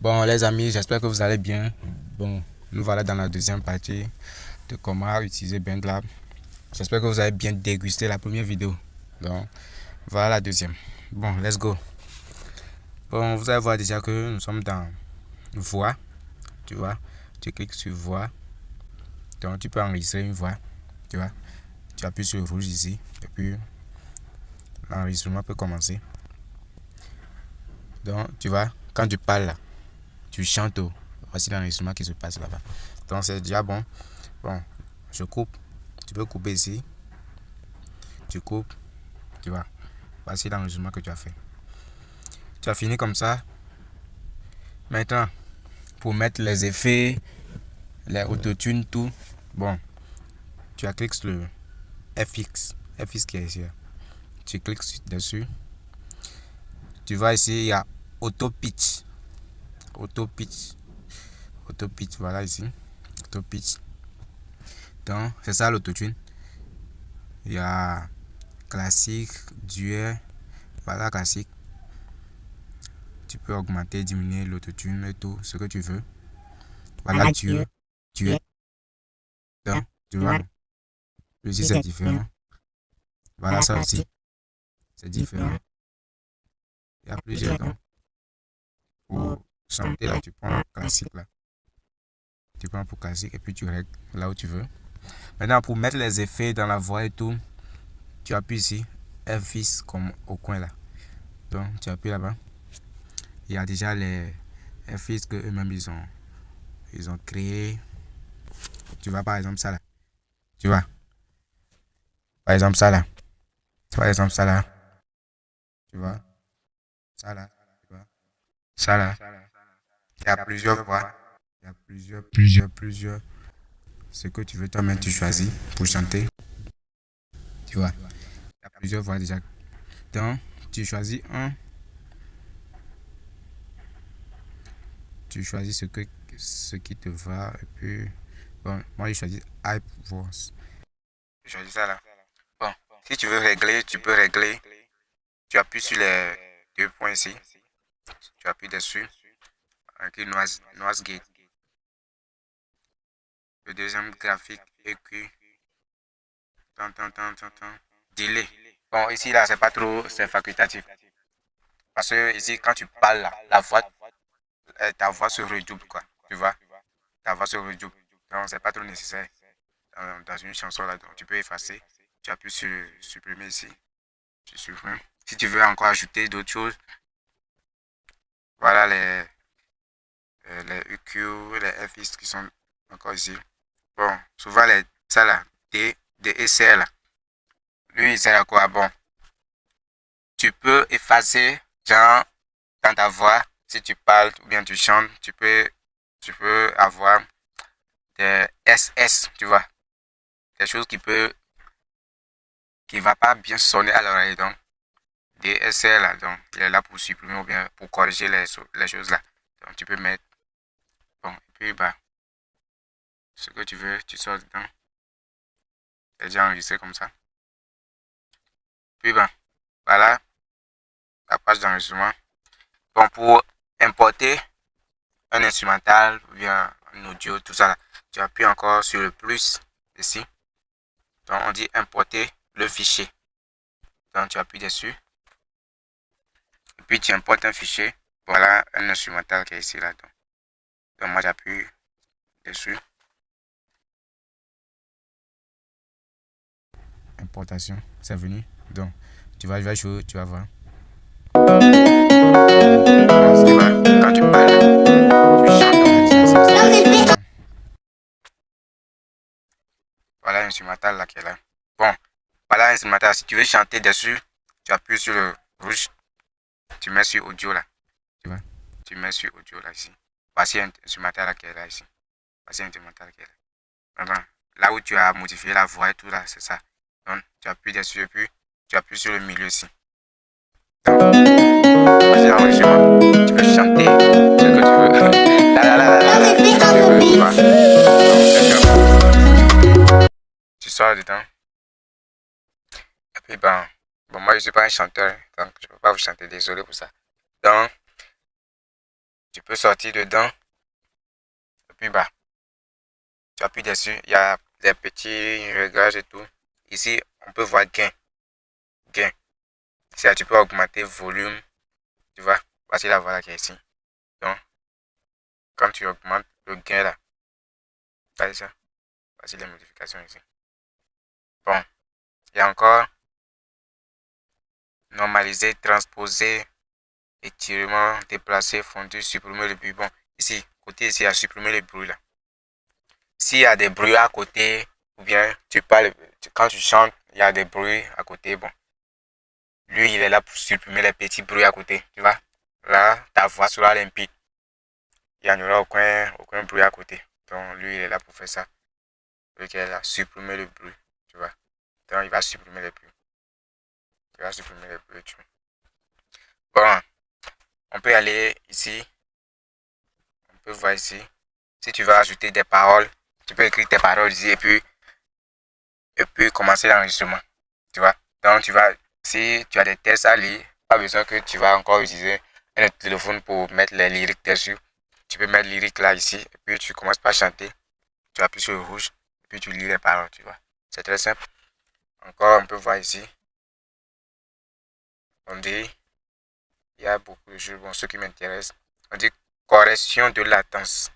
Bon les amis, j'espère que vous allez bien. Bon, nous voilà dans la deuxième partie de comment utiliser BandLab. J'espère que vous avez bien dégusté la première vidéo. Donc, voilà la deuxième. Bon, let's go. Bon, vous allez voir déjà que nous sommes dans Voix. Tu vois, tu cliques sur Voix. Donc, tu peux enregistrer une voix. Tu vois, tu appuies sur le rouge ici. Et puis, l'enregistrement peut commencer. Donc, tu vois, quand tu parles là, tu chantes. Voici l'enregistrement qui se passe là-bas. Donc, c'est déjà bon. Bon, je coupe. Tu peux couper ici. Tu coupes. Tu vois. Voici l'enregistrement que tu as fait. Tu as fini comme ça. Maintenant, pour mettre les effets, les autotunes, tout. Bon, tu as cliqué sur le FX. FX qui est ici. Tu cliques dessus. Tu vois ici, il y a Auto Pitch. Auto Pitch. Auto Pitch, voilà ici. Auto Pitch. Donc, c'est ça l'autotune. Il y a classique, duet. Voilà, classique. Tu peux augmenter, diminuer l'autotune et tout, ce que tu veux. Voilà, duet. Duet. Donc, tu vois. Ici, c'est différent. Voilà, ça aussi. C'est différent. Il y a plusieurs dons. Pour chanter, là, tu prends le classique, là. Tu prends pour classique et puis tu règles là où tu veux. Maintenant, pour mettre les effets dans la voix et tout, tu appuies ici. F6 comme au coin, là. Donc, tu appuies là-bas. Il y a déjà les F6 que eux-mêmes, ils ont créé. Tu vois, par exemple, ça, là. Tu vois. Par exemple, ça, là. Par exemple, ça, là. Tu vois. Ça, là. Tu vois. Ça, là. Il y a plusieurs voix. Il y a plusieurs. Ce que tu veux toi-même, tu choisis pour chanter. Tu vois. Il y a plusieurs voix déjà. Donc, tu choisis un. Tu choisis ce qui te va. Et puis, bon, moi, je choisis Hype Voice. Je choisis ça là. Bon, si tu veux régler, tu peux régler. Tu appuies sur les deux points ici. Tu appuies dessus. Avec une noise gate. Le deuxième graphique EQ. Delay. Bon, ici, là, c'est pas trop, c'est facultatif. Parce que ici, quand tu parles, là, ta voix se redouble, quoi. Tu vois, ta voix se redouble. Donc, c'est pas trop nécessaire dans une chanson, là. Donc, tu peux effacer. Tu appuies sur le supprimer ici. Tu supprimes. Si tu veux encore ajouter d'autres choses, voilà les EQ, les FX qui sont encore ici. Bon, souvent, ça, là, D et C, là. Lui, il sert à quoi? Bon, tu peux effacer, genre, dans ta voix, si tu parles ou bien tu chantes, tu peux avoir des SS, tu vois, des choses qui va pas bien sonner à l'oreille. Donc, DSL là, donc, il est là pour supprimer ou bien pour corriger les choses là. Donc, tu peux mettre, bon, et puis, bah, ce que tu veux, tu sors dedans. C'est déjà enregistré comme ça. Puis, bah, voilà, la page d'enregistrement. Bon, pour importer un instrumental ou bien un audio, tout ça là, tu appuies encore sur le plus ici. Donc, on dit importer le fichier. Donc, tu appuies dessus. Et puis, tu importes un fichier. Voilà un instrumental qui est ici, là. Donc moi, j'appuie dessus. Importation, c'est venu. Donc, tu vas jouer, tu vas voir. Quand tu parles, tu chantes. Voilà l'instrumental là qui est là. Bon, voilà l'instrumental. Si tu veux chanter dessus, tu appuies sur le rouge. Tu mets sur audio là. Tu vois? Tu mets sur audio là ici. Voici un instrumental là qui est là ici. Voici un instrumental qui est là. Vraiment, là où tu as modifié la voix et tout là, c'est ça. Donc, tu appuies dessus et puis tu appuies sur le milieu ici. Donc, voici l'enregistrement. Tu peux chanter ce que tu veux. Tu sors dedans. Et puis, bon, moi, je ne suis pas un chanteur, donc je ne peux pas vous chanter. Désolé pour ça. Donc, Tu peux sortir dedans. Et puis bah, tu appuies dessus. Il y a des petits réglages et tout. Ici, on peut voir gain. Gain. C'est-à-dire tu peux augmenter volume. Tu vois, voici la voix là qui est ici. Donc, quand tu augmentes le gain là, voici ça. Voici les modifications ici. Bon, il y a encore normaliser, transposer, étirement, déplacer, fondu, supprimer le bruit. Bon, ici, côté ici, il y a supprimer le bruit là. S'il y a des bruits à côté, ou bien tu parles, quand tu chantes, il y a des bruits à côté, bon. Lui, il est là pour supprimer les petits bruits à côté, tu vois. Là, ta voix sera limpide. Il n'y en aura aucun bruit à côté. Donc, lui, il est là pour faire ça. Lui qui est là, supprimer le bruit, tu vois. Donc, il va supprimer les bruits. Il va supprimer les bruits, tu vois. Bon, on peut aller ici. On peut voir ici. Si tu veux ajouter des paroles, tu peux écrire tes paroles ici et puis commencer l'enregistrement. Tu vois. Donc, si tu as des textes à lire, pas besoin que tu vas encore utiliser un téléphone pour mettre les lyriques dessus. Tu peux mettre lyrique là ici, et puis tu commences par chanter. Tu appuies sur le rouge, et puis tu lis les paroles, tu vois. C'est très simple. Encore, on peut voir ici. On dit, il y a beaucoup de choses, bon, ce qui m'intéresse. On dit correction de latence.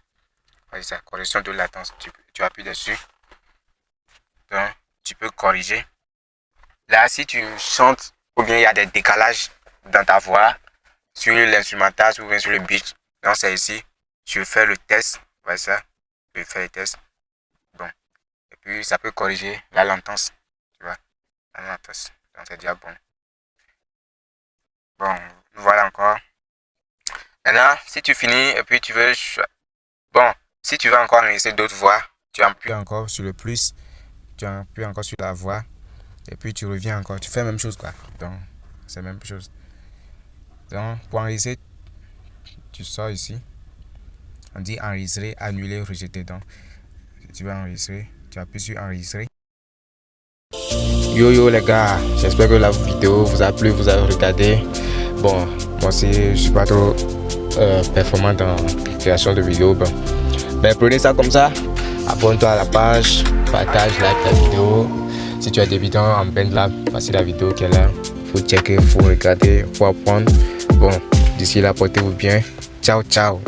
Voyez ça, correction de latence. Tu appuies dessus. Donc, tu peux corriger. Là, si tu chantes, ou bien il y a des décalages dans ta voix, sur l'instrumental ou bien sur le beat, donc c'est ici. Je fais le test. Voyez ça. Je fais le test. Bon. Et puis, ça peut corriger la latence. Tu vois, la latence. Donc, c'est déjà bon. Bon, voilà encore. Maintenant, si tu finis et puis tu veux... Bon, si tu veux encore enregistrer d'autres voix, tu appuies encore sur le plus. Tu appuies encore sur la voix. Et puis tu reviens encore. Tu fais la même chose quoi. Donc, c'est la même chose. Donc, pour enregistrer, tu sors ici. On dit enregistrer, annuler, rejeter. Donc, si tu veux enregistrer, tu appuies sur enregistrer. Yo les gars, j'espère que la vidéo vous a plu, vous avez regardé. Bon, moi aussi je suis pas trop performant dans la création de vidéos. Bon. Mais prenez ça comme ça, abonne-toi à la page, partage, like la vidéo. Si tu es débutant en BandLab, voici la vidéo qui est là. Faut checker, faut regarder, faut apprendre. Bon, d'ici là, portez-vous bien. Ciao, ciao.